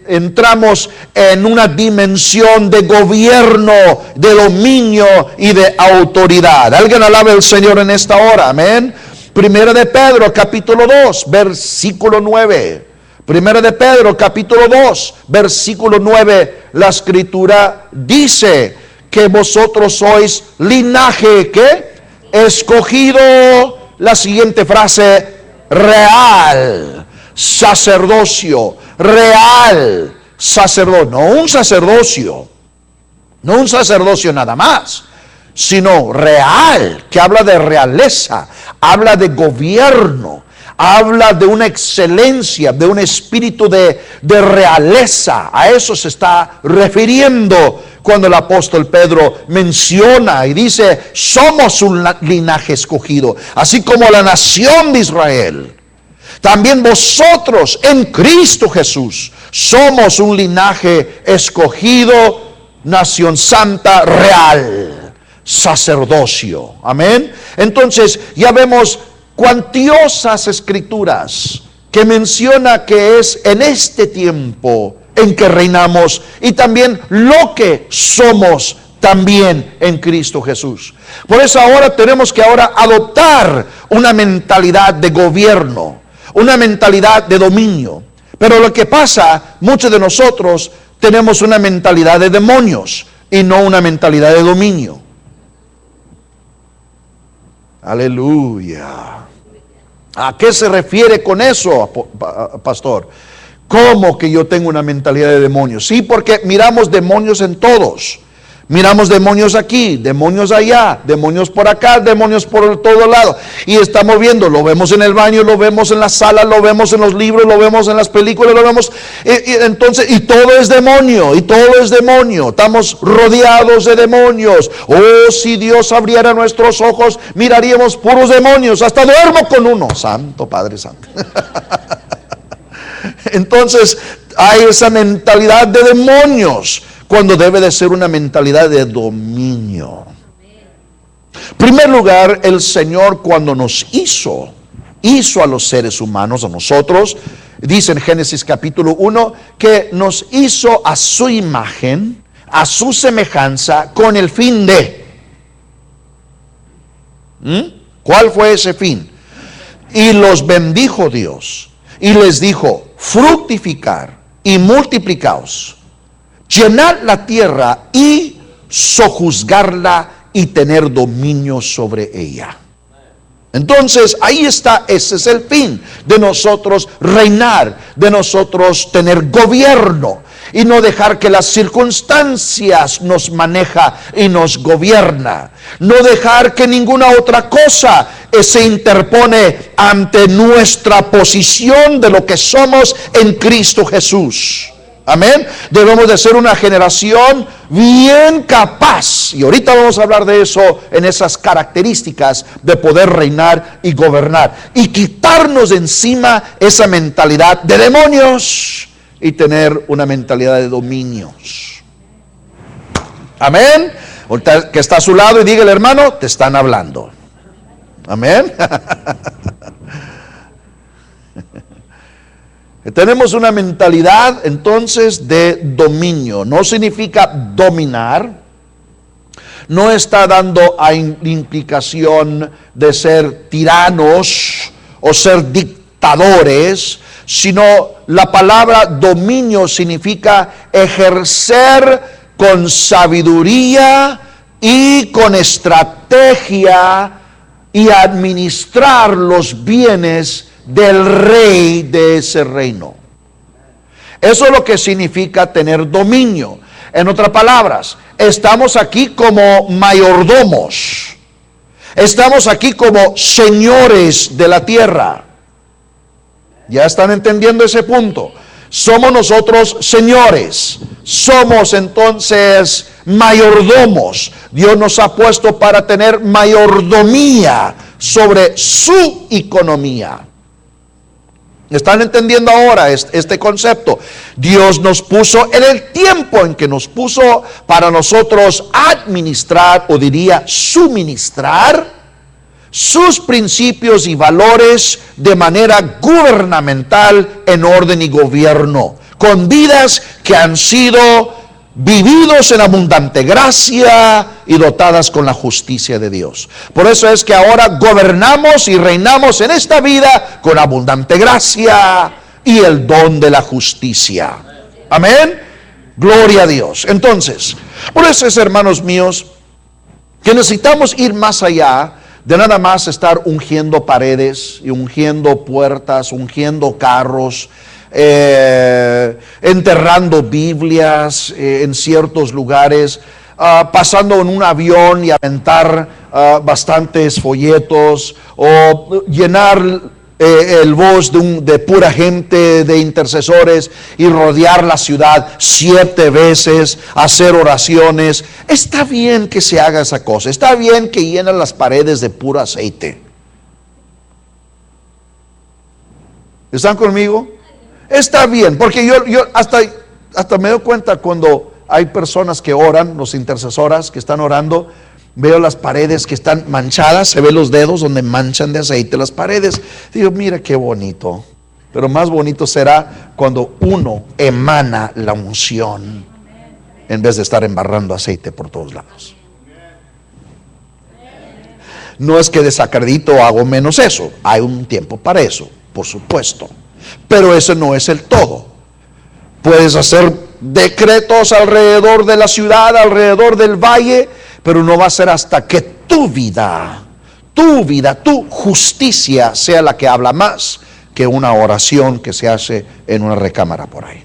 entramos en una dimensión de gobierno, de dominio y de autoridad. Alguien alabe al Señor en esta hora, amén. Primera de Pedro, capítulo 2, versículo 9. Primera de Pedro, capítulo 2, versículo 9. La Escritura dice que vosotros sois linaje, ¿qué? Escogido, la siguiente frase, real, sacerdocio, real, sacerdocio, no un sacerdocio nada más, sino real, que habla de realeza, habla de gobierno, habla de una excelencia, de un espíritu de realeza. A eso se está refiriendo cuando el apóstol Pedro menciona y dice, somos un linaje escogido, así como la nación de Israel. También vosotros en Cristo Jesús somos un linaje escogido, nación santa, real, sacerdocio. Amén. Entonces ya vemos cuantiosas escrituras que menciona que es en este tiempo en que reinamos y también lo que somos también en Cristo Jesús. Por eso ahora tenemos que adoptar una mentalidad de gobierno, una mentalidad de dominio. Pero lo que pasa, muchos de nosotros tenemos una mentalidad de demonios y no una mentalidad de dominio. Aleluya. ¿A qué se refiere con eso, pastor? ¿Cómo que yo tengo una mentalidad de demonios? Sí, porque miramos demonios en todos. Miramos demonios aquí, demonios allá, demonios por acá, demonios por todo lado. Y estamos viendo, lo vemos en el baño, lo vemos en la sala, lo vemos en los libros, lo vemos en las películas, lo vemos. Entonces, y todo es demonio, y todo es demonio. Estamos rodeados de demonios. Oh, si Dios abriera nuestros ojos, miraríamos puros demonios. Hasta duermo con uno. Santo Padre Santo. Entonces, hay esa mentalidad de demonios, cuando debe de ser una mentalidad de dominio. En primer lugar, el Señor cuando nos hizo a los seres humanos, a nosotros, dice en Génesis capítulo 1, que nos hizo a su imagen, a su semejanza, con el fin de... ¿Cuál fue ese fin? Y los bendijo Dios, y les dijo, fructificar y multiplicaos, llenad la tierra y sojuzgarla y tener dominio sobre ella. Entonces ahí está, ese es el fin de nosotros reinar, de nosotros tener gobierno y no dejar que las circunstancias nos maneja y nos gobierna. No dejar que ninguna otra cosa se interpone ante nuestra posición de lo que somos en Cristo Jesús. Amén. Debemos de ser una generación bien capaz. Y ahorita vamos a hablar de eso, en esas características de poder reinar y gobernar. Y quitarnos de encima esa mentalidad de demonios y tener una mentalidad de dominios. Amén. Ahorita que está a su lado y dígale, hermano, te están hablando. Amén. Tenemos una mentalidad entonces de dominio. No significa dominar. No está dando a implicación de ser tiranos o ser dictadores, sino la palabra dominio significa ejercer con sabiduría y con estrategia y administrar los bienes del rey de ese reino. Eso es lo que significa tener dominio. En otras palabras, estamos aquí como mayordomos. Estamos aquí como señores de la tierra. ¿Ya están entendiendo ese punto? Somos nosotros señores. Somos entonces mayordomos. Dios nos ha puesto para tener mayordomía sobre su economía. ¿Están entendiendo ahora este concepto? Dios nos puso en el tiempo en que nos puso para nosotros administrar, o diría suministrar, sus principios y valores de manera gubernamental en orden y gobierno. con vidas que han sido vividos en abundante gracia y dotadas con la justicia de Dios. Por eso es que ahora gobernamos y reinamos en esta vida con abundante gracia y el don de la justicia. Amén. Gloria a Dios. Entonces, por eso es, hermanos míos, que necesitamos ir más allá de nada más estar ungiendo paredes y ungiendo puertas, ungiendo carros, enterrando Biblias en ciertos lugares, pasando en un avión y aventar bastantes folletos, o llenar el bus de pura gente, de intercesores, y rodear la ciudad 7 veces, hacer oraciones. Está bien que se haga esa cosa, está bien que llenen las paredes de puro aceite. ¿Están conmigo? Está bien, porque yo hasta me doy cuenta cuando hay personas que oran, los intercesoras que están orando, veo las paredes que están manchadas, se ven los dedos donde manchan de aceite las paredes. Digo, mira qué bonito. Pero más bonito será cuando uno emana la unción en vez de estar embarrando aceite por todos lados. No es que desacredito o hago menos eso, hay un tiempo para eso, por supuesto. Pero ese no es el todo. Puedes hacer decretos alrededor de la ciudad, alrededor del valle, pero no va a ser hasta que tu vida, tu justicia sea la que habla más que una oración que se hace en una recámara por ahí.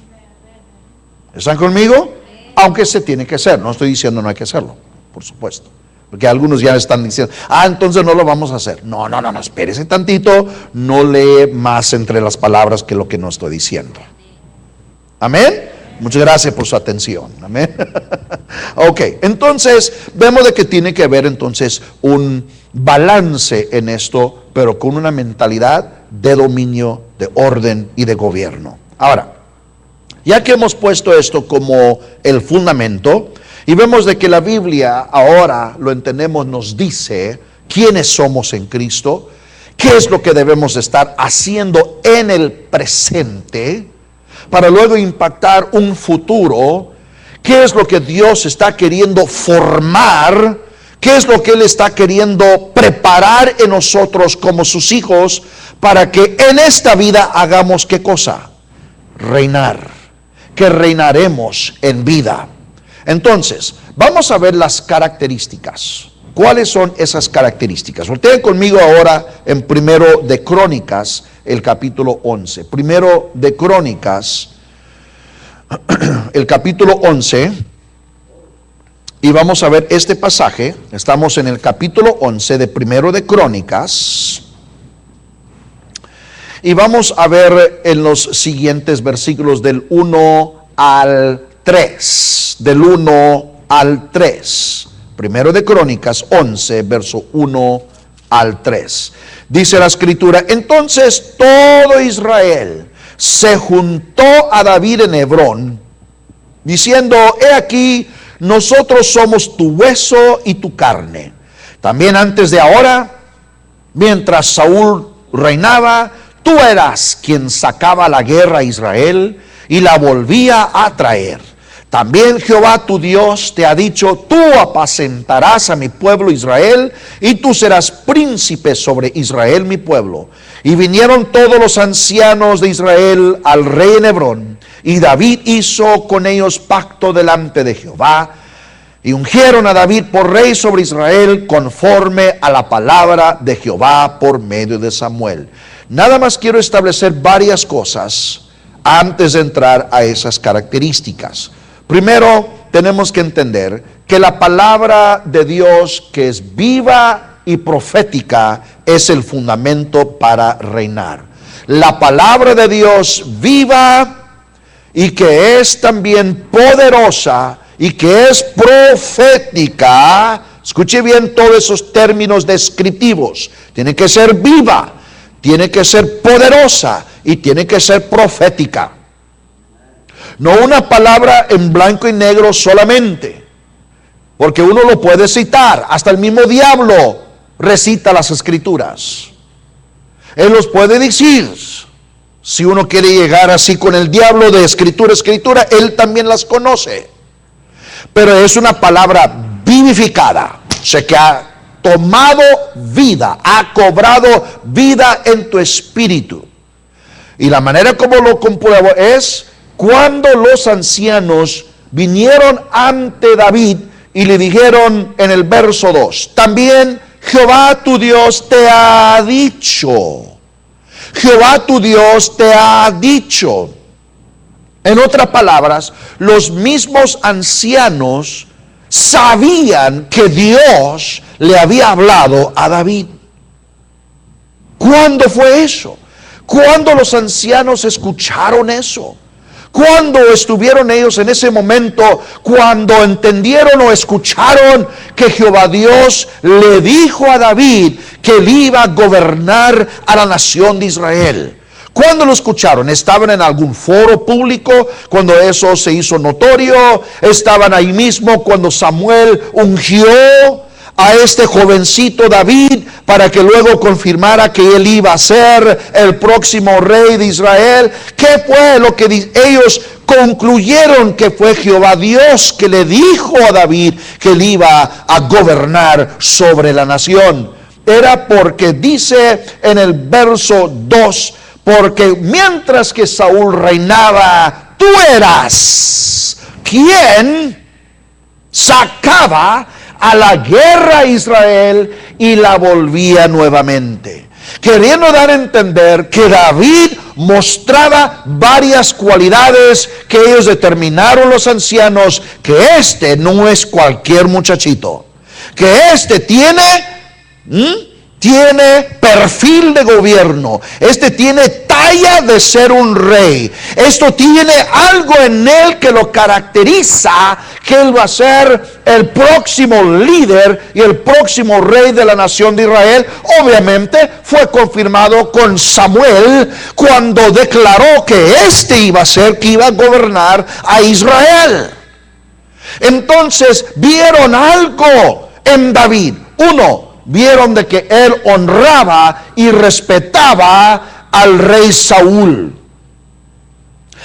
¿Están conmigo? Aunque se tiene que hacer, no estoy diciendo no hay que hacerlo, por supuesto. Porque algunos ya están diciendo, entonces no lo vamos a hacer. No, espérese tantito, no lee más entre las palabras que lo que no estoy diciendo. Amén. Muchas gracias por su atención. Amén. Ok, entonces vemos de que tiene que haber entonces un balance en esto, pero con una mentalidad de dominio, de orden y de gobierno. Ahora, ya que hemos puesto esto como el fundamento, y vemos de que la Biblia ahora, lo entendemos, nos dice quiénes somos en Cristo, qué es lo que debemos estar haciendo en el presente, para luego impactar un futuro. ¿Qué es lo que Dios está queriendo formar? ¿Qué es lo que Él está queriendo preparar en nosotros como sus hijos para que en esta vida hagamos qué cosa? Reinar, que reinaremos en vida. Entonces, vamos a ver las características. ¿Cuáles son esas características? Volteen conmigo ahora en Primero de Crónicas, el capítulo 11. Primero de Crónicas, el capítulo 11. Y vamos a ver este pasaje. Estamos en el capítulo 11 de Primero de Crónicas. Y vamos a ver en los siguientes versículos del 1 al 3. Del 1 al 3. Primero de Crónicas 11, verso 1 al 3. Dice la Escritura: entonces todo Israel se juntó a David en Hebrón, diciendo: he aquí, nosotros somos tu hueso y tu carne. También antes de ahora, mientras Saúl reinaba, tú eras quien sacaba la guerra a Israel y la volvía a traer. También Jehová tu Dios te ha dicho: tú apacentarás a mi pueblo Israel, y tú serás príncipe sobre Israel mi pueblo. Y vinieron todos los ancianos de Israel al rey en Hebrón, y David hizo con ellos pacto delante de Jehová, y ungieron a David por rey sobre Israel, conforme a la palabra de Jehová por medio de Samuel. Nada más quiero establecer varias cosas antes de entrar a esas características. Primero, tenemos que entender que la palabra de Dios, que es viva y profética, es el fundamento para reinar. La palabra de Dios viva y que es también poderosa y que es profética. Escuche bien todos esos términos descriptivos. Tiene que ser viva, tiene que ser poderosa y tiene que ser profética. No una palabra en blanco y negro solamente, porque uno lo puede citar. Hasta el mismo diablo recita las Escrituras. Él los puede decir, Si uno quiere llegar así con el diablo de escritura a escritura, él también las conoce. Pero es una palabra vivificada, o sea que ha tomado vida, ha cobrado vida en tu espíritu. Y la manera como lo compruebo es cuando los ancianos vinieron ante David y le dijeron en el verso 2, también Jehová tu Dios te ha dicho. Jehová tu Dios te ha dicho. En otras palabras, los mismos ancianos sabían que Dios le había hablado a David. ¿Cuándo fue eso? ¿Cuándo los ancianos escucharon eso? ¿Cuándo estuvieron ellos en ese momento? Cuando entendieron o escucharon que Jehová Dios le dijo a David que él iba a gobernar a la nación de Israel. ¿Cuándo lo escucharon? ¿Estaban en algún foro público cuando eso se hizo notorio? ¿Estaban ahí mismo cuando Samuel ungió a este jovencito David para que luego confirmara que él iba a ser el próximo rey de Israel? ¿Qué fue lo que ellos concluyeron que fue Jehová Dios que le dijo a David que él iba a gobernar sobre la nación? Era porque dice en el verso 2, porque mientras que Saúl reinaba, tú eras quien sacaba a la guerra a Israel y la volvía nuevamente. Queriendo dar a entender que David mostraba varias cualidades que ellos determinaron los ancianos, que este no es cualquier muchachito, que este tiene perfil de gobierno, este tiene talla de ser un rey, esto tiene algo en él que lo caracteriza, que él va a ser el próximo líder y el próximo rey de la nación de Israel. Obviamente fue confirmado con Samuel cuando declaró que este iba a ser, que iba a gobernar a Israel. Entonces vieron algo en David. Uno, vieron de que él honraba y respetaba al rey Saúl.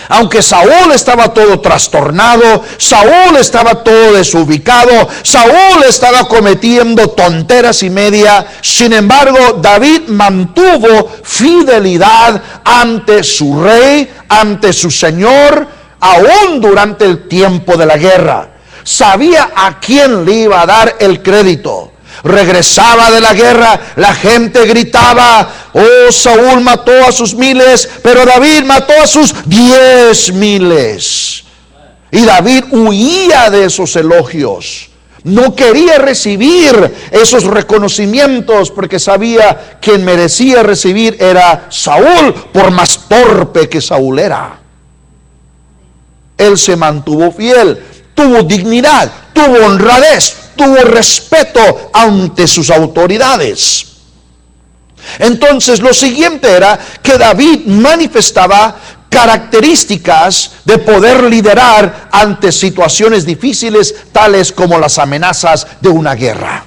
Aunque Saúl estaba todo trastornado, Saúl estaba todo desubicado, Saúl estaba cometiendo tonteras y media, sin embargo, David mantuvo fidelidad ante su rey, ante su señor, aún durante el tiempo de la guerra. Sabía a quién le iba a dar el crédito. Regresaba de la guerra, la gente gritaba, oh, Saúl mató a sus miles, pero David mató a sus 10,000. Y David huía de esos elogios. No quería recibir esos reconocimientos porque sabía que quien merecía recibir era Saúl, por más torpe que Saúl era. Él se mantuvo fiel, tuvo dignidad, tuvo honradez, tuvo respeto ante sus autoridades. Entonces lo siguiente era que David manifestaba características de poder liderar ante situaciones difíciles, tales como las amenazas de una guerra.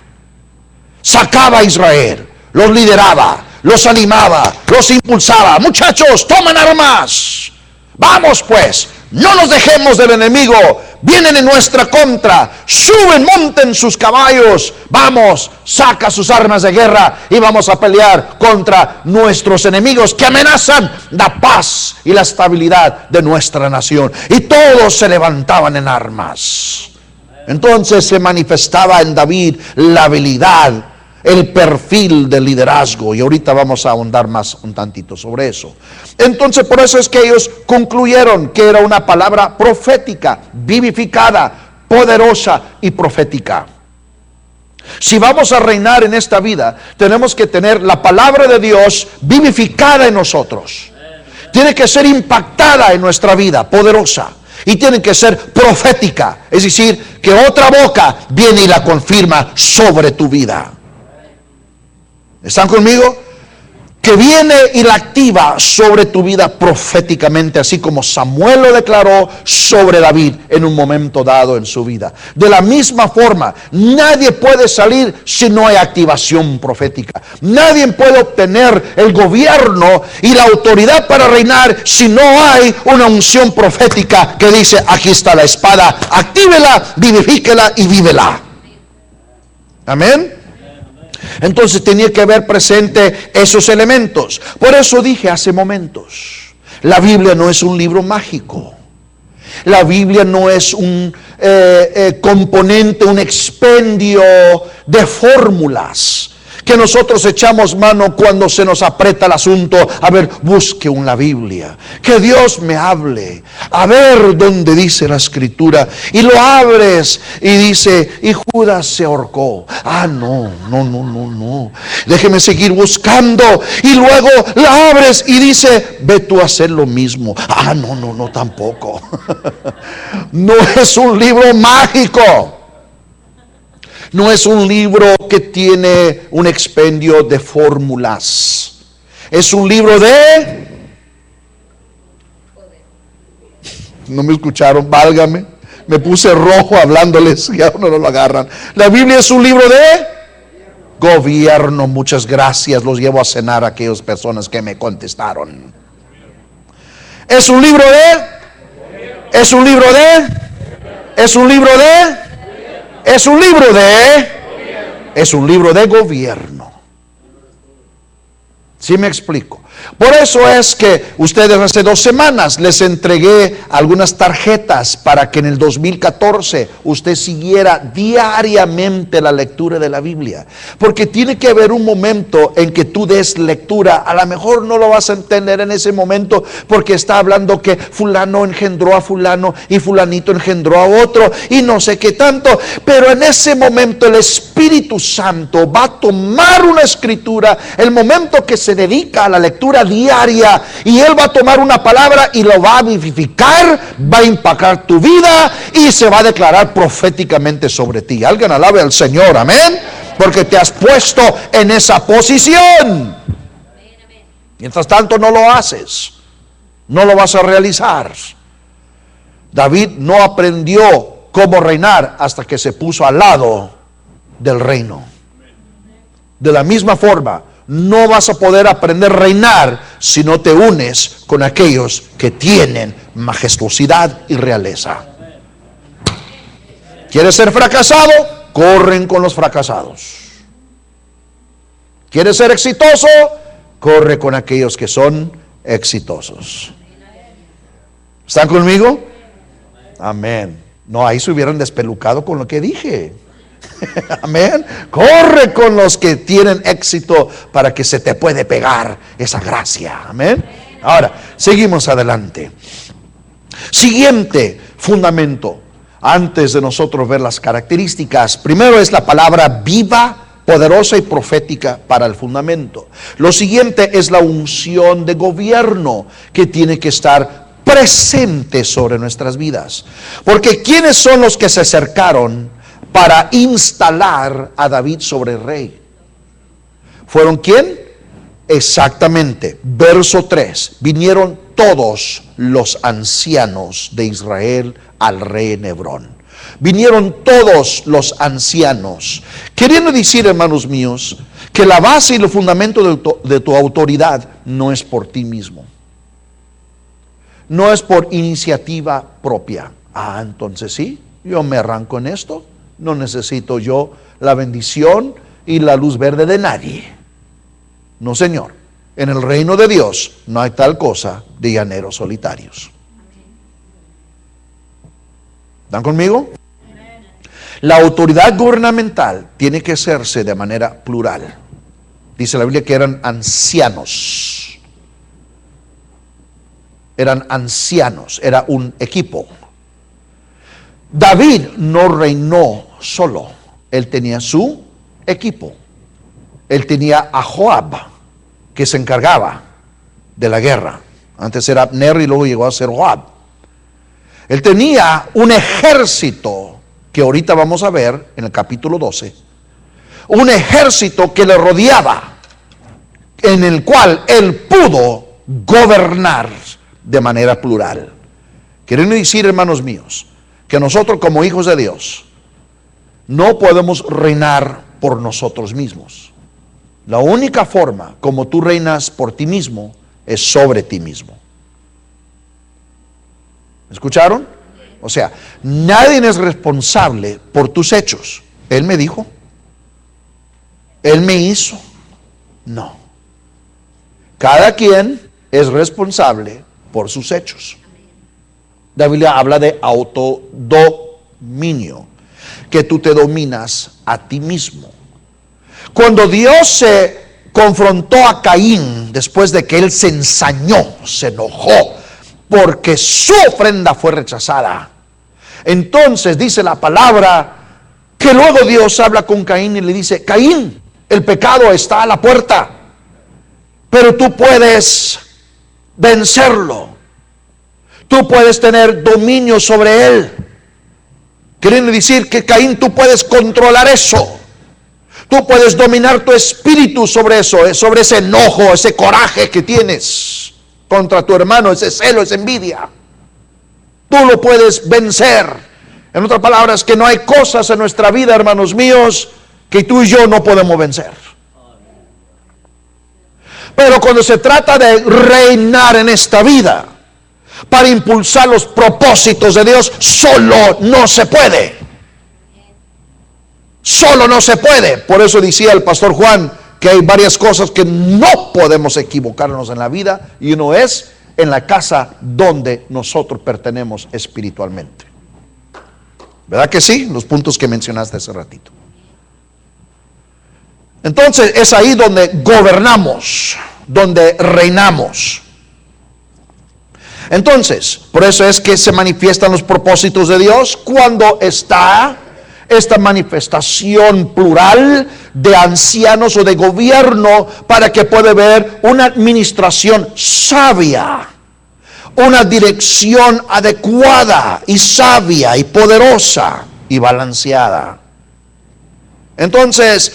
Sacaba a Israel, los lideraba, los animaba, los impulsaba. Muchachos, toman armas. Vamos pues, no nos dejemos del enemigo. Vienen en nuestra contra, suben, monten sus caballos, vamos, saca sus armas de guerra y vamos a pelear contra nuestros enemigos que amenazan la paz y la estabilidad de nuestra nación. Y todos se levantaban en armas. Entonces se manifestaba en David la habilidad, el perfil del liderazgo, y ahorita vamos a ahondar más un tantito sobre eso. Entonces por eso es que ellos concluyeron que era una palabra profética, vivificada, poderosa y profética. Si vamos a reinar en esta vida, tenemos que tener la palabra de Dios vivificada en nosotros. Tiene que ser impactada en nuestra vida, poderosa. Y tiene que ser profética, es decir, que otra boca viene y la confirma sobre tu vida. ¿Están conmigo? que viene y la activa sobre tu vida proféticamente, así como Samuel lo declaró sobre David en un momento dado en su vida. De la misma forma, nadie puede salir si no hay activación profética. Nadie puede obtener el gobierno y la autoridad para reinar si no hay una unción profética que dice: aquí está la espada, actívela, vivifíquela y vívela. Amén. Entonces tenía que haber presente esos elementos. Por eso dije hace momentos, la Biblia no es un libro mágico. La Biblia no es un componente, un expendio de fórmulas que nosotros echamos mano cuando se nos aprieta el asunto. A ver, busque la Biblia, que Dios me hable, a ver dónde dice la escritura, y lo abres y dice: y Judas se ahorcó. No, déjeme seguir buscando, y luego la abres y dice: ve tú a hacer lo mismo. No, tampoco. No es un libro mágico. No es un libro que tiene un expendio de fórmulas. Es un libro de... No me escucharon, válgame. Me puse rojo hablándoles y aún no lo agarran. La Biblia es un libro de gobierno. Muchas gracias. Los llevo a cenar a aquellas personas que me contestaron. Es un libro de... Es un libro de... Es un libro de... Es un libro de... Es un libro de gobierno. ¿Sí me explico? Por eso es que ustedes hace 2 semanas les entregué algunas tarjetas para que en el 2014 usted siguiera diariamente la lectura de la Biblia. Porque tiene que haber un momento en que tú des lectura. A lo mejor no lo vas a entender en ese momento, porque está hablando que fulano engendró a fulano y fulanito engendró a otro y no sé qué tanto. Pero en ese momento el Espíritu Santo va a tomar una escritura, el momento que se dedica a la lectura diaria, y Él va a tomar una palabra y lo va a vivificar, va a impactar tu vida y se va a declarar proféticamente sobre ti. Alguien alabe al Señor, amén, porque te has puesto en esa posición. Mientras tanto no lo haces, no lo vas a realizar. David no aprendió cómo reinar hasta que se puso al lado del reino. De la misma forma, no vas a poder aprender a reinar si no te unes con aquellos que tienen majestuosidad y realeza. ¿Quieres ser fracasado? Corren con los fracasados. ¿Quieres ser exitoso? Corre con aquellos que son exitosos. ¿Están conmigo? Amén. No, ahí se hubieran despelucado con lo que dije. Amén. Corre con los que tienen éxito para que se te puede pegar esa gracia. Amén. Ahora, seguimos adelante. Siguiente fundamento. Antes de nosotros ver las características, primero es la palabra viva, poderosa y profética para el fundamento. Lo siguiente es la unción de gobierno que tiene que estar presente sobre nuestras vidas. Porque ¿quiénes son los que se acercaron para instalar a David sobre rey? ¿Fueron quién? Exactamente, verso 3. Vinieron todos los ancianos de Israel al rey en Hebrón. Vinieron todos los ancianos. Queriendo decir, hermanos míos, que la base y el fundamento de tu autoridad no es por ti mismo. No es por iniciativa propia. Entonces sí, yo me arranco en esto. No necesito yo la bendición y la luz verde de nadie. No, señor. En el reino de Dios no hay tal cosa de llaneros solitarios. ¿Están conmigo? La autoridad gubernamental tiene que hacerse de manera plural. Dice la Biblia que eran ancianos. Eran ancianos, era un equipo. David no reinó solo, él tenía su equipo. Él tenía a Joab, que se encargaba de la guerra. Antes era Abner y luego llegó a ser Joab. Él tenía un ejército que ahorita vamos a ver en el capítulo 12. Un ejército que le rodeaba. en el cual Él pudo gobernar de manera plural. Quieren decir, hermanos míos, que nosotros como hijos de Dios no podemos reinar por nosotros mismos. La única forma como tú reinas por ti mismo es sobre ti mismo. ¿Escucharon? O sea, nadie es responsable por tus hechos. Él me dijo, Él me hizo. No. Cada quien es responsable por sus hechos. La Biblia habla de autodominio, que tú te dominas a ti mismo. Cuando Dios se confrontó a Caín, después de que él se ensañó, se enojó, porque su ofrenda fue rechazada, entonces dice la palabra que luego Dios habla con Caín y le dice: Caín, el pecado está a la puerta, pero tú puedes vencerlo. Tú puedes tener dominio sobre él. Quieren decir que, Caín, tú puedes controlar eso. Tú puedes dominar tu espíritu sobre eso, sobre ese enojo, ese coraje que tienes contra tu hermano, ese celo, esa envidia. Tú lo puedes vencer. En otras palabras, que no hay cosas en nuestra vida, hermanos míos, que tú y yo no podemos vencer. Pero cuando se trata de reinar en esta vida, para impulsar los propósitos de Dios, solo no se puede. Solo no se puede. Por eso decía el pastor Juan que hay varias cosas que no podemos equivocarnos en la vida, y uno es en la casa donde nosotros pertenecemos espiritualmente. ¿Verdad que sí? Los puntos que mencionaste hace ratito. Entonces es ahí donde gobernamos, donde reinamos. Entonces, por eso es que se manifiestan los propósitos de Dios cuando está esta manifestación plural de ancianos o de gobierno, para que pueda haber una administración sabia, una dirección adecuada y sabia y poderosa y balanceada. Entonces,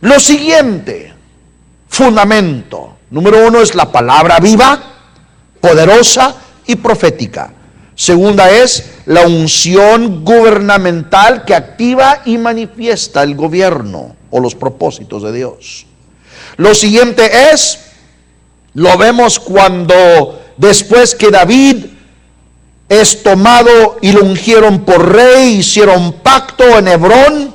lo siguiente, fundamento número 1 es la palabra viva, poderosa y profética. Segunda es la unción gubernamental que activa y manifiesta el gobierno o los propósitos de Dios. Lo siguiente es, lo vemos cuando después que David es tomado y lo ungieron por rey, hicieron pacto en Hebrón.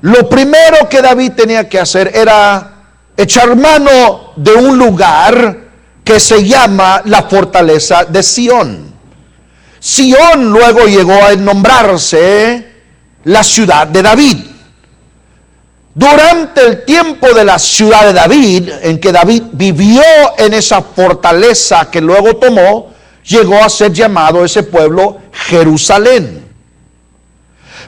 Lo primero que David tenía que hacer era echar mano de un lugar que se llama la fortaleza de Sión. Sión luego llegó a nombrarse la ciudad de David. Durante el tiempo de la ciudad de David, en que David vivió en esa fortaleza que luego tomó, llegó a ser llamado ese pueblo Jerusalén.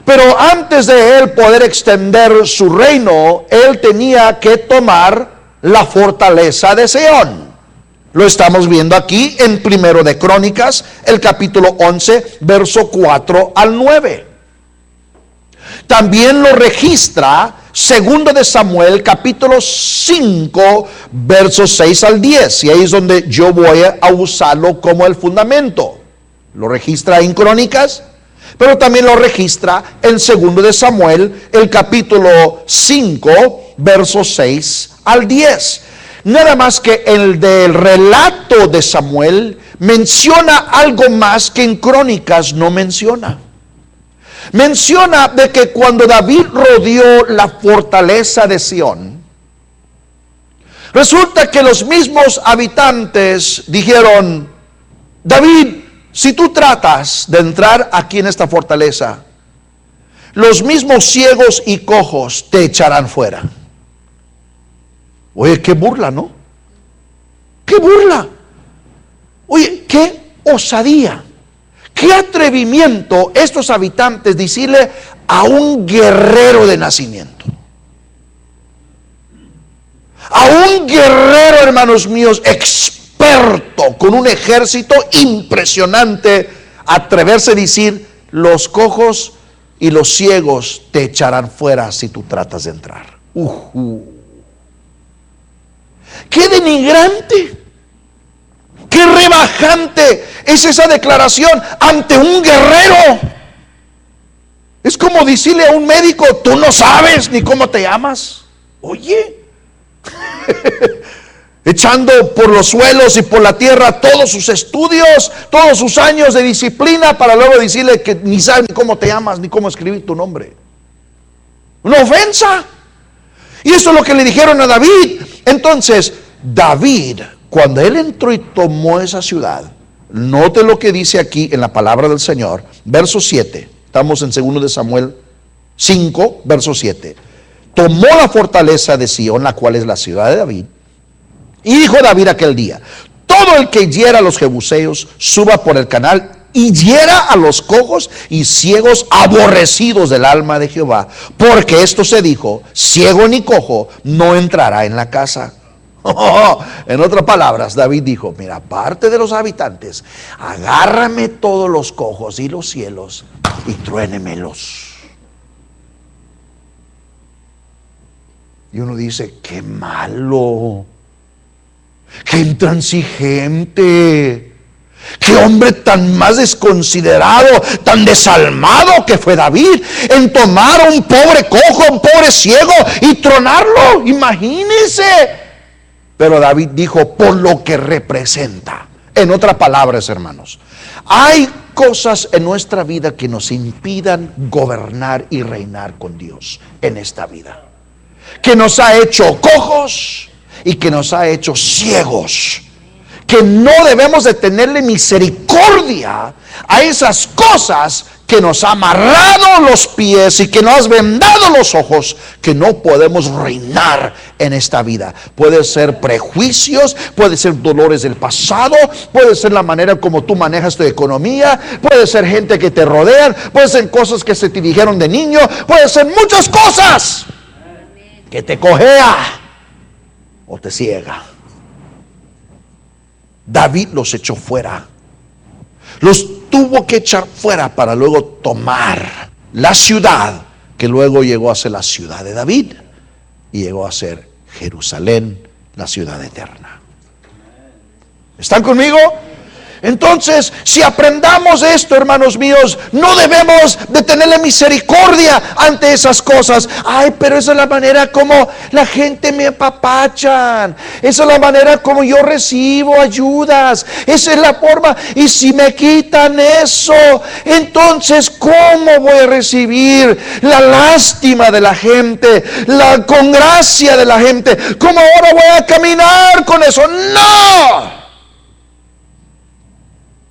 Pero antes de él poder extender su reino, él tenía que tomar la fortaleza de Sión. Lo estamos viendo aquí en Primero de Crónicas, el capítulo 11, verso 4 al 9. También lo registra Segundo de Samuel, capítulo 5, versos 6 al 10. Y ahí es donde yo voy a usarlo como el fundamento. Lo registra en Crónicas, pero también lo registra en Segundo de Samuel, el capítulo 5, versos 6 al 10. Nada más que el del relato de Samuel menciona algo más que en Crónicas no menciona. Menciona de que cuando David rodeó la fortaleza de Sión, resulta que los mismos habitantes dijeron: David, si tú tratas de entrar aquí en esta fortaleza, los mismos ciegos y cojos te echarán fuera. Oye, qué burla, ¿no? ¡Qué burla! Oye, qué osadía, qué atrevimiento estos habitantes decirle a un guerrero de nacimiento, a un guerrero, hermanos míos, experto, con un ejército impresionante, atreverse a decir: los cojos y los ciegos te echarán fuera si tú tratas de entrar. Qué denigrante, qué rebajante es esa declaración ante un guerrero. Es como decirle a un médico: tú no sabes ni cómo te llamas. Oye, echando por los suelos y por la tierra todos sus estudios, todos sus años de disciplina, para luego decirle que ni sabes ni cómo te llamas, ni cómo escribir tu nombre. Una ofensa. Y eso es lo que le dijeron a David. Entonces, David, cuando él entró y tomó esa ciudad, note lo que dice aquí en la palabra del Señor, verso 7. Estamos en 2 de Samuel 5, verso 7. Tomó la fortaleza de Sión, la cual es la ciudad de David. Y dijo David aquel día: todo el que hiera a los jebuseos suba por el canal y hiera a los cojos y ciegos aborrecidos del alma de Jehová, porque esto se dijo: ciego ni cojo no entrará en la casa. En otras palabras, David dijo: mira, aparte de los habitantes, agárrame todos los cojos y los cielos y truénemelos. Y uno dice: qué malo, qué intransigente, qué hombre tan más desconsiderado, tan desalmado que fue David en tomar a un pobre cojo, un pobre ciego y tronarlo. Imagínense. Pero David dijo: por lo que representa. En otras palabras, hermanos, hay cosas en nuestra vida que nos impidan gobernar y reinar con Dios en esta vida, que nos ha hecho cojos y que nos ha hecho ciegos, que no debemos de tenerle misericordia a esas cosas que nos ha amarrado los pies y que nos has vendado los ojos, que no podemos reinar en esta vida. Puede ser prejuicios, puede ser dolores del pasado, puede ser la manera como tú manejas tu economía, puede ser gente que te rodea, puede ser cosas que se te dijeron de niño, puede ser muchas cosas que te cojea o te ciega. David los echó fuera, los tuvo que echar fuera para luego tomar la ciudad que luego llegó a ser la ciudad de David y llegó a ser Jerusalén, la ciudad eterna. ¿Están conmigo? Entonces, si aprendamos esto, hermanos míos, no debemos de tenerle misericordia ante esas cosas. Ay, pero esa es la manera como la gente me apapachan, esa es la manera como yo recibo ayudas, esa es la forma. Y si me quitan eso, entonces ¿cómo voy a recibir la lástima de la gente, la congracia de la gente? ¿Cómo ahora voy a caminar con eso? ¡No!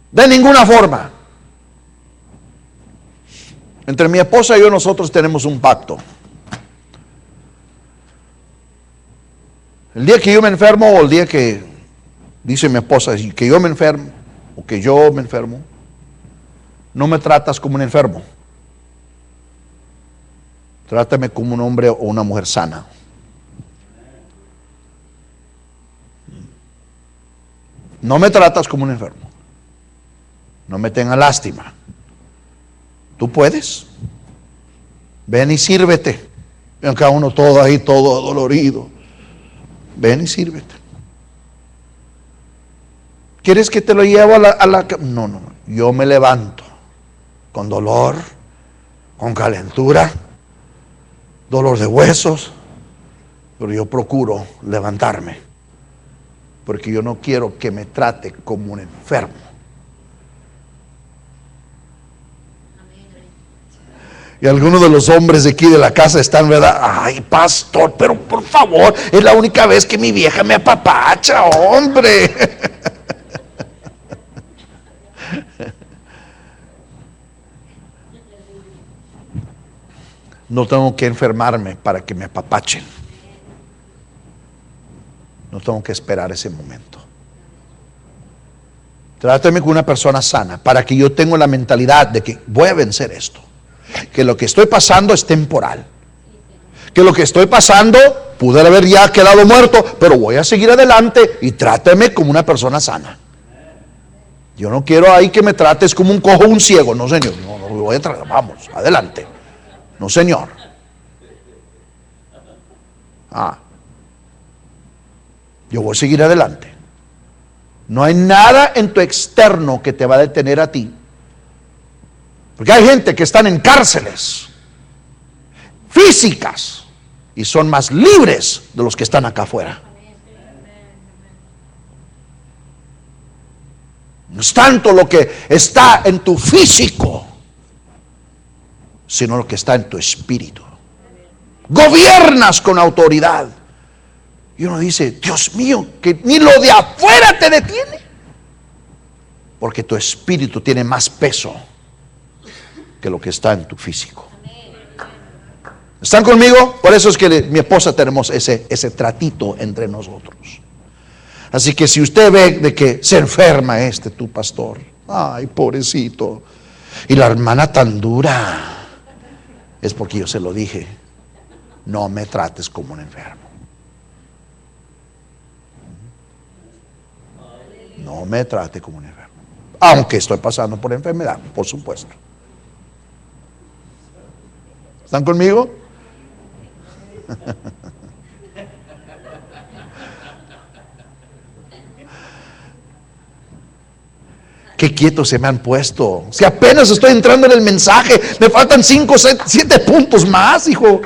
De ninguna forma. Entre mi esposa y yo, nosotros tenemos un pacto. El día que yo me enfermo, o el día que dice mi esposa que yo me enfermo, o que yo me enfermo, no me tratas como un enfermo. Trátame como un hombre o una mujer sana. No me tratas como un enfermo. No me tengas lástima. Tú puedes. Ven y sírvete. Ven cada uno todo ahí, todo dolorido. Ven y sírvete. ¿Quieres que te lo llevo a la No, no. Yo me levanto con dolor, con calentura, dolor de huesos, pero yo procuro levantarme, porque yo no quiero que me trate como un enfermo. Y algunos de los hombres de aquí de la casa están, ¿verdad? Ay, pastor, pero por favor, es la única vez que mi vieja me apapacha, hombre. No tengo que enfermarme para que me apapachen. No tengo que esperar ese momento. Trátame con una persona sana para que yo tenga la mentalidad de que voy a vencer esto. Que lo que estoy pasando es temporal. Que lo que estoy pasando pude haber ya quedado muerto, pero voy a seguir adelante y trátame como una persona sana. Yo no quiero ahí que me trates como un cojo o un ciego. No, señor. No, no voy a tratar. Vamos, adelante. No, señor. Yo voy a seguir adelante. No hay nada en tu externo que te va a detener a ti. Porque hay gente que están en cárceles físicas y son más libres de los que están acá afuera. No es tanto lo que está en tu físico, sino lo que está en tu espíritu. Gobiernas con autoridad. Y uno dice, Dios mío, que ni lo de afuera te detiene. Porque tu espíritu tiene más peso que lo que está en tu físico. ¿Están conmigo? Por eso es que mi esposa tenemos ese tratito entre nosotros. Así que si usted ve de que se enferma tu pastor, ay, pobrecito, y la hermana tan dura, es porque yo se lo dije, no me trates como un enfermo. No me trate como un enfermo. Aunque estoy pasando por enfermedad, por supuesto. ¿Están conmigo? Qué quietos se me han puesto. Si apenas estoy entrando en el mensaje, me faltan 5, 7 puntos más, hijo.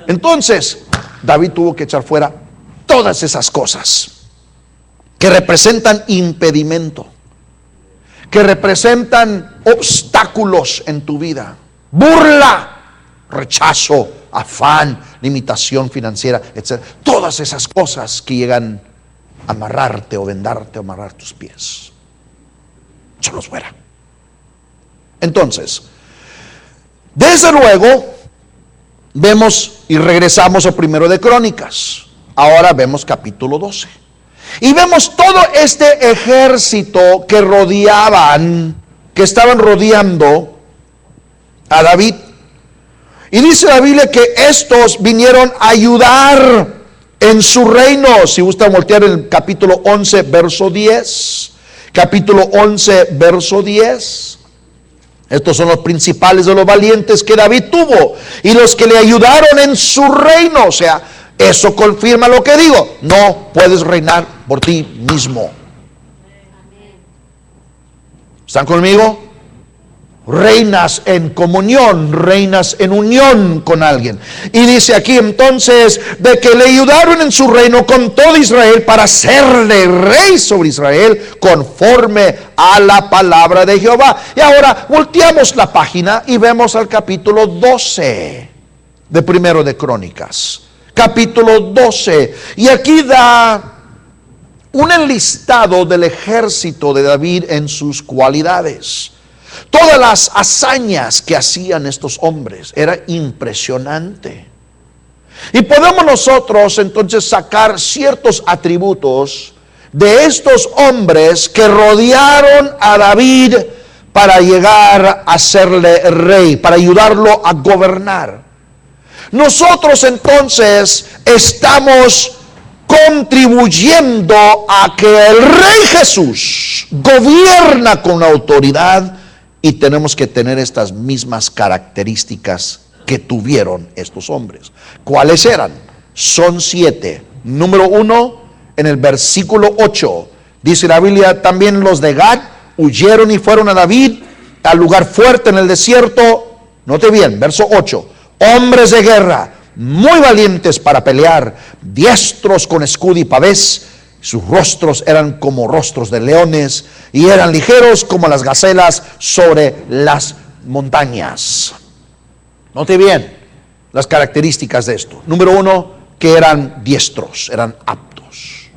Entonces, David tuvo que echar fuera todas esas cosas que representan impedimento, que representan obstáculos en tu vida, burla, rechazo, afán, limitación financiera, etc. Todas esas cosas que llegan a amarrarte o vendarte o amarrar tus pies. Échalos fuera. Entonces, desde luego, vemos y regresamos a 1 de Crónicas. Ahora vemos capítulo 12. Y vemos todo este ejército que estaban rodeando a David. Y dice la Biblia que estos vinieron a ayudar en su reino. Si gusta voltear el capítulo 11, verso 10. Capítulo 11, verso 10. Estos son los principales de los valientes que David tuvo y los que le ayudaron en su reino. O sea, eso confirma lo que digo. No puedes reinar por ti mismo. ¿Están conmigo? Reinas en comunión, reinas en unión con alguien. Y dice aquí entonces de que le ayudaron en su reino con todo Israel para hacerle rey sobre Israel conforme a la palabra de Jehová. Y ahora volteamos la página y vemos al capítulo 12 de 1 de Crónicas. Capítulo 12. Y aquí da un enlistado del ejército de David en sus cualidades. Todas las hazañas que hacían estos hombres era impresionante. Y podemos nosotros entonces sacar ciertos atributos de estos hombres que rodearon a David para llegar a serle rey, para ayudarlo a gobernar. Nosotros entonces estamos contribuyendo a que el Rey Jesús gobierna con autoridad. Y tenemos que tener estas mismas características que tuvieron estos hombres. ¿Cuáles eran? Son 7. Número 1, en el versículo 8, dice la Biblia, también los de Gad huyeron y fueron a David al lugar fuerte en el desierto. Note bien, verso 8. Hombres de guerra, muy valientes para pelear, diestros con escudo y pavés. Sus rostros eran como rostros de leones y eran ligeros como las gacelas sobre las montañas. Note bien las características de esto. Número 1, que eran diestros, eran aptos.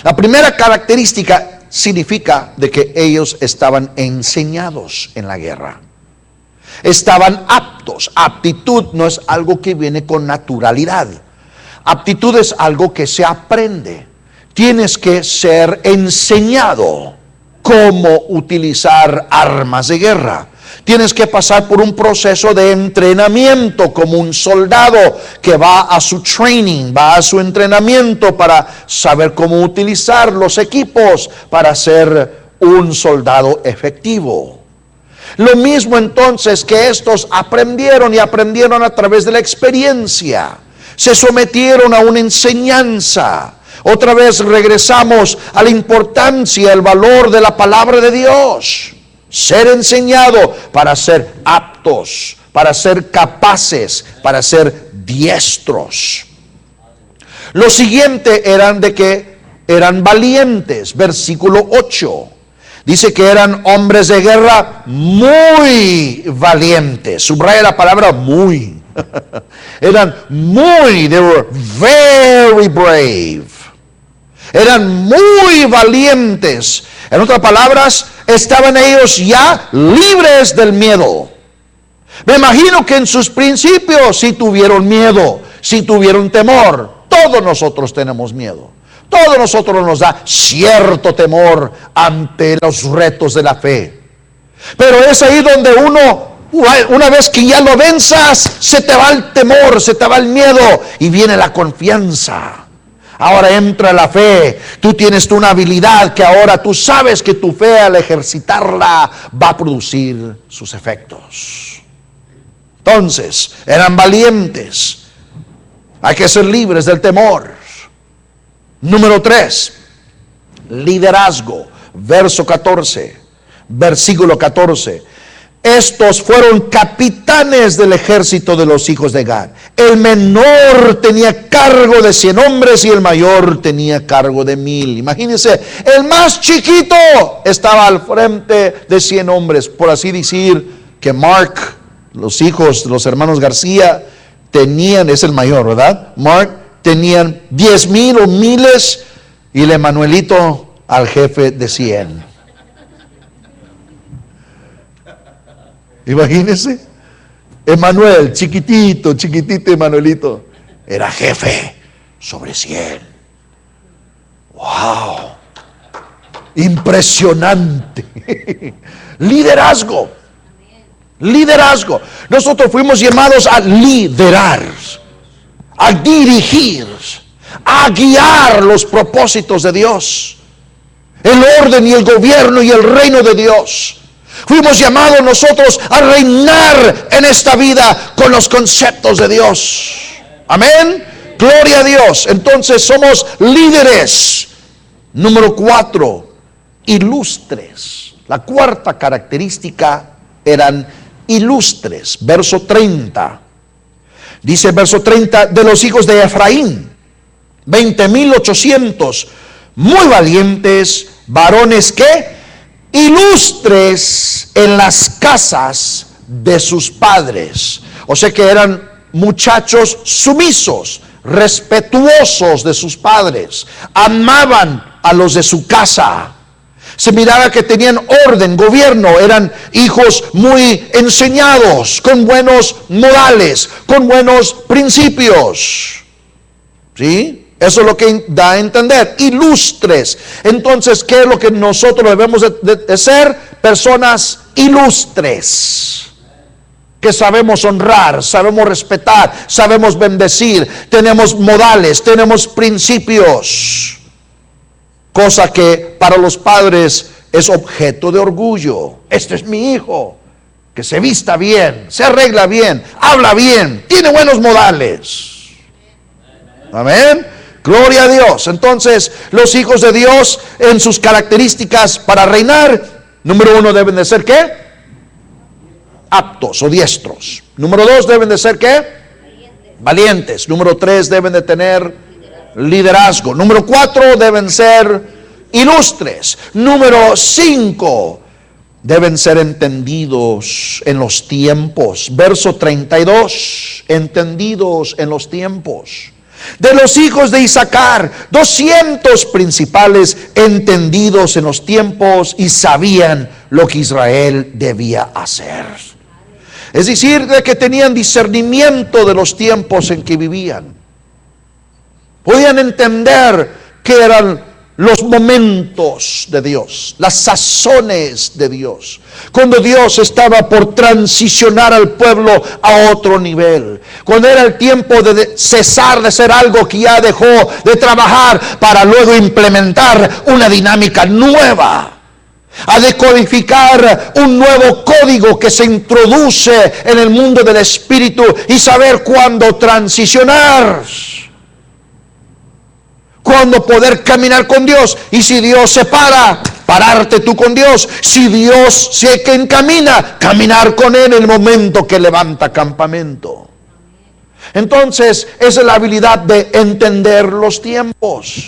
La primera característica significa de que ellos estaban enseñados en la guerra. Estaban aptos. Aptitud no es algo que viene con naturalidad. Aptitud es algo que se aprende. Tienes que ser enseñado cómo utilizar armas de guerra. Tienes que pasar por un proceso de entrenamiento como un soldado que va a su training, va a su entrenamiento para saber cómo utilizar los equipos para ser un soldado efectivo. Lo mismo entonces que estos aprendieron y aprendieron a través de la experiencia. se sometieron a una enseñanza. Otra vez regresamos a la importancia, el valor de la palabra de Dios. Ser enseñado para ser aptos, para ser capaces, para ser diestros. Lo siguiente eran de que eran valientes. Versículo 8. Dice que eran hombres de guerra muy valientes. Subraya la palabra muy. Eran muy, they were very brave. Eran muy valientes. En otras palabras, estaban ellos ya libres del miedo. Me imagino que en sus principios sí tuvieron miedo, sí tuvieron temor. Todos nosotros tenemos miedo. Todos nosotros nos da cierto temor ante los retos de la fe. Pero es ahí donde una vez que ya lo venzas, se te va el temor, se te va el miedo y viene la confianza. Ahora entra la fe. Tú tienes una habilidad que ahora tú sabes que tu fe al ejercitarla va a producir sus efectos. Entonces, eran valientes. Hay que ser libres del temor. Número 3, liderazgo, versículo 14. Estos fueron capitanes del ejército de los hijos de Gad. El menor tenía cargo de 100 hombres y el mayor tenía cargo de 1000. Imagínense, el más chiquito estaba al frente de 100 hombres. Por así decir que Mark, los hijos de los hermanos García, tenían, es el mayor, ¿verdad? Mark tenían 10,000 o miles y el Emanuelito al jefe de 100. Imagínense, Emanuel, chiquitito Emanuelito, era jefe sobre 100. ¡Wow! Impresionante. Liderazgo. Nosotros fuimos llamados a liderar, a dirigir, a guiar los propósitos de Dios, el orden y el gobierno y el reino de Dios. Fuimos llamados nosotros a reinar en esta vida con los conceptos de Dios. Amén. Gloria a Dios. Entonces somos líderes. Número 4, ilustres. La cuarta característica, eran ilustres. Verso 30. Dice verso 30, de los hijos de Efraín, 20,800, muy valientes, varones que ilustres en las casas de sus padres. O sea que eran muchachos sumisos, respetuosos de sus padres, amaban a los de su casa. Se miraba que tenían orden, gobierno, eran hijos muy enseñados, con buenos modales, con buenos principios. ¿Sí? Eso es lo que da a entender, ilustres. Entonces, ¿qué es lo que nosotros debemos de ser? Personas ilustres, que sabemos honrar, sabemos respetar, sabemos bendecir, tenemos modales, tenemos principios. Cosa que para los padres es objeto de orgullo. Este es mi hijo, que se vista bien, se arregla bien, habla bien, tiene buenos modales. Amén. Gloria a Dios. Entonces, los hijos de Dios en sus características para reinar, número 1 deben de ser ¿qué? Aptos o diestros. Número 2 deben de ser ¿qué? Valientes. Número 3 deben de tener liderazgo. Número 4 deben ser ilustres. Número 5 deben ser entendidos en los tiempos. Verso 32, entendidos en los tiempos. De los hijos de Isaacar, 200 principales entendidos en los tiempos y sabían lo que Israel debía hacer. Es decir, de que tenían discernimiento de los tiempos en que vivían. Podían entender que eran los momentos de Dios, las sazones de Dios, cuando Dios estaba por transicionar al pueblo a otro nivel, cuando era el tiempo de cesar de ser algo que ya dejó de trabajar para luego implementar una dinámica nueva. a decodificar un nuevo código que se introduce en el mundo del espíritu y saber cuándo transicionar, cuándo poder caminar con Dios. Y si Dios se para, pararte tú con Dios. Si Dios se que encamina, caminar con Él en el momento que levanta campamento. Entonces, esa es la habilidad de entender los tiempos.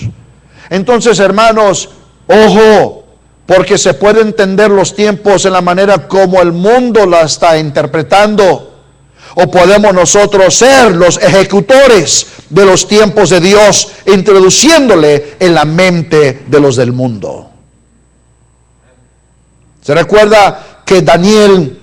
Entonces, hermanos, ojo, porque se puede entender los tiempos en la manera como el mundo la está interpretando. O podemos nosotros ser los ejecutores de los tiempos de Dios, introduciéndole en la mente de los del mundo. Se recuerda que Daniel,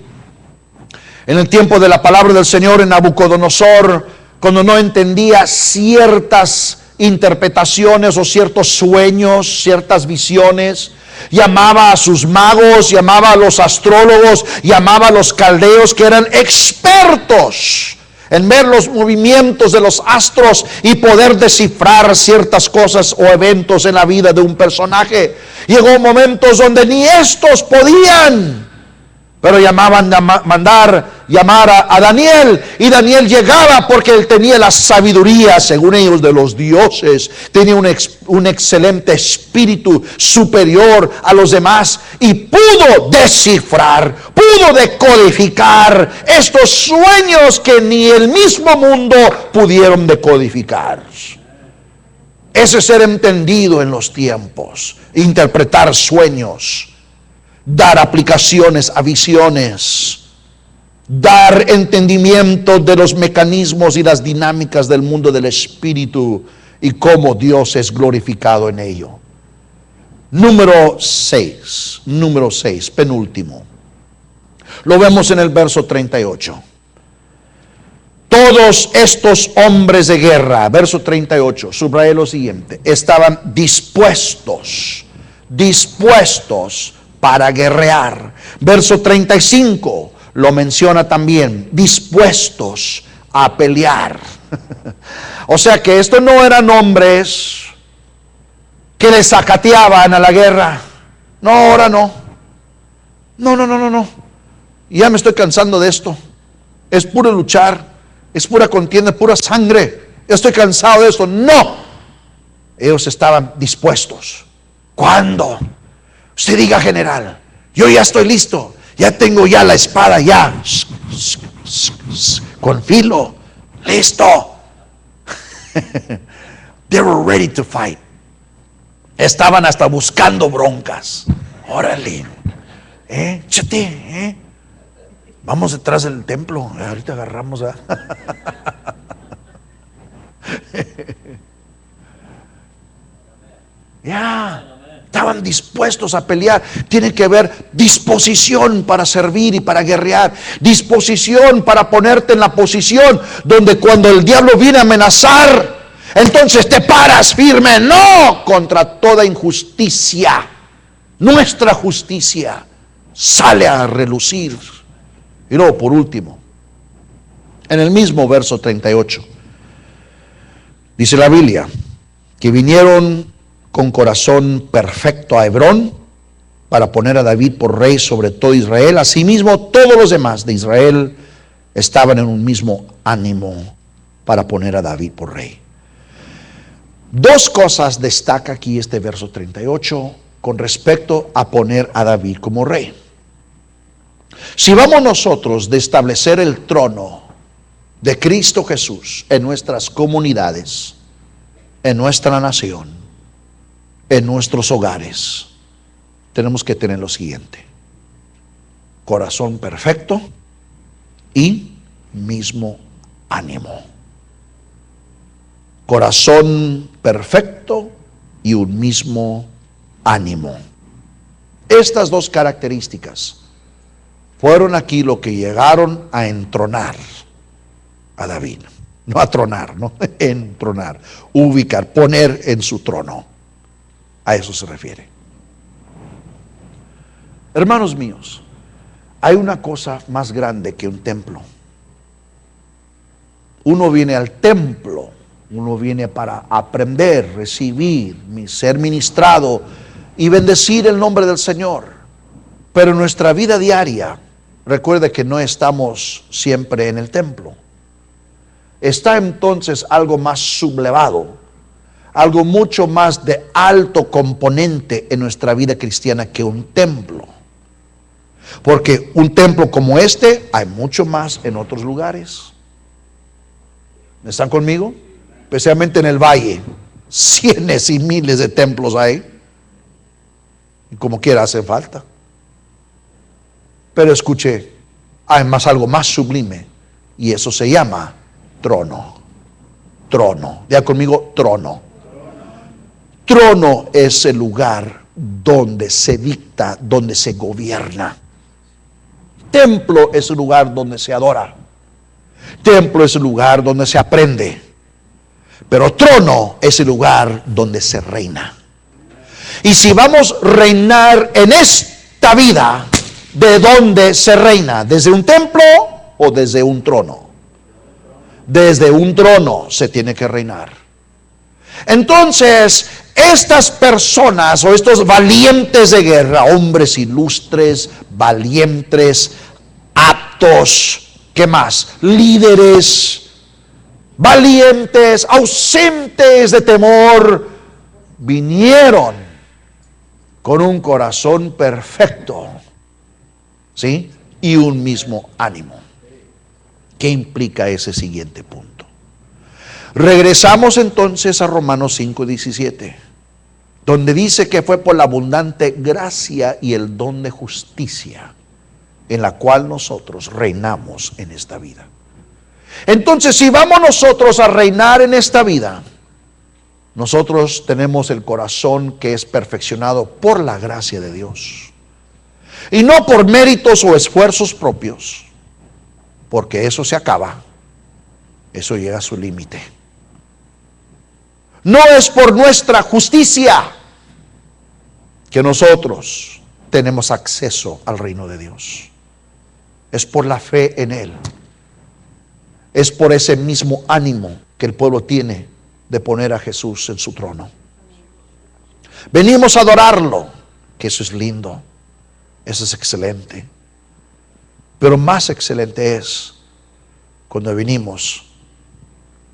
en el tiempo de la palabra del Señor en Nabucodonosor, cuando no entendía ciertas interpretaciones o ciertos sueños, ciertas visiones, llamaba a sus magos, llamaba a los astrólogos, llamaba a los caldeos que eran expertos en ver los movimientos de los astros y poder descifrar ciertas cosas o eventos en la vida de un personaje. Llegó momentos donde ni estos podían, pero llamaban a llamar a Daniel, y Daniel llegaba porque él tenía la sabiduría, según ellos, de los dioses. Tenía un excelente espíritu superior a los demás y pudo descifrar, pudo decodificar estos sueños que ni el mismo mundo pudieron decodificar. Ese es ser entendido en los tiempos, interpretar sueños, dar aplicaciones a visiones, dar entendimiento de los mecanismos y las dinámicas del mundo del espíritu y cómo Dios es glorificado en ello. Número 6, penúltimo. Lo vemos en el verso 38. Todos estos hombres de guerra, verso 38, subrayé lo siguiente, estaban dispuestos para guerrear. Verso 35 lo menciona también, dispuestos a pelear. O sea que estos no eran hombres que les sacateaban a la guerra. No, ahora no. No. Ya me estoy cansando de esto. Es puro luchar, es pura contienda, pura sangre. Estoy cansado de esto. No. Ellos estaban dispuestos. ¿Cuándo? Usted diga, general, yo ya estoy listo, ya tengo ya la espada ya con filo, listo. They were ready to fight. Estaban hasta buscando broncas. Órale, chate, vamos detrás del templo, ahorita agarramos a ya. Estaban dispuestos a pelear. Tiene que haber disposición para servir y para guerrear. Disposición para ponerte en la posición donde cuando el diablo viene a amenazar, entonces te paras firme. No, contra toda injusticia. Nuestra justicia sale a relucir. Y luego, por último, en el mismo verso 38, dice la Biblia que vinieron con corazón perfecto a Hebrón para poner a David por rey sobre todo Israel. Asimismo, todos los demás de Israel estaban en un mismo ánimo para poner a David por rey. Dos cosas destaca aquí este verso 38 con respecto a poner a David como rey. Si vamos nosotros de establecer el trono de Cristo Jesús en nuestras comunidades, en nuestra nación, en nuestros hogares, tenemos que tener lo siguiente: corazón perfecto y mismo ánimo. Corazón perfecto y un mismo ánimo. Estas dos características fueron aquí lo que llegaron a entronar a David. No a tronar, no, entronar, ubicar, poner en su trono. A eso se refiere. Hermanos míos, hay una cosa más grande que un templo. Uno viene al templo, uno viene para aprender, recibir, ser ministrado y bendecir el nombre del Señor. Pero en nuestra vida diaria, recuerde que no estamos siempre en el templo. Está entonces algo más sublevado, algo mucho más de alto componente en nuestra vida cristiana que un templo. Porque un templo como este hay mucho más en otros lugares. ¿Están conmigo? Especialmente en el valle, cientos y miles de templos hay, y como quiera hace falta. Pero escuche, hay más, algo más sublime, y eso se llama trono. Trono, diga conmigo, trono. Trono es el lugar donde se dicta, donde se gobierna. Templo es el lugar donde se adora. Templo es el lugar donde se aprende. Pero trono es el lugar donde se reina. Y si vamos a reinar en esta vida, ¿de dónde se reina? ¿Desde un templo o desde un trono? Desde un trono se tiene que reinar. Entonces, estas personas o estos valientes de guerra, hombres ilustres, valientes, aptos, ¿qué más? Líderes, valientes, ausentes de temor, vinieron con un corazón perfecto, ¿sí? Y un mismo ánimo. ¿Qué implica ese siguiente punto? Regresamos entonces a Romanos 5:17, donde dice que fue por la abundante gracia y el don de justicia en la cual nosotros reinamos en esta vida. Entonces, si vamos nosotros a reinar en esta vida, nosotros tenemos el corazón que es perfeccionado por la gracia de Dios, y no por méritos o esfuerzos propios, porque eso se acaba, eso llega a su límite. No es por nuestra justicia que nosotros tenemos acceso al reino de Dios. Es por la fe en Él. Es por ese mismo ánimo que el pueblo tiene de poner a Jesús en su trono. Venimos a adorarlo, que eso es lindo, eso es excelente. Pero más excelente es cuando venimos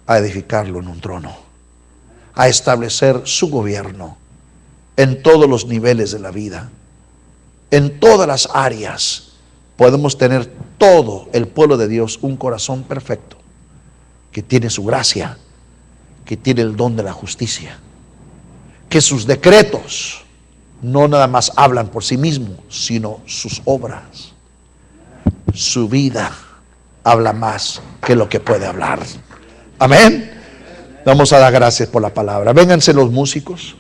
a edificarlo en un trono, a establecer su gobierno en todos los niveles de la vida, en todas las áreas. Podemos tener todo el pueblo de Dios un corazón perfecto, que tiene su gracia, que tiene el don de la justicia, que sus decretos no nada más hablan por sí mismos, sino sus obras, su vida habla más que lo que puede hablar. Amén. Vamos a dar gracias por la palabra. Vénganse los músicos.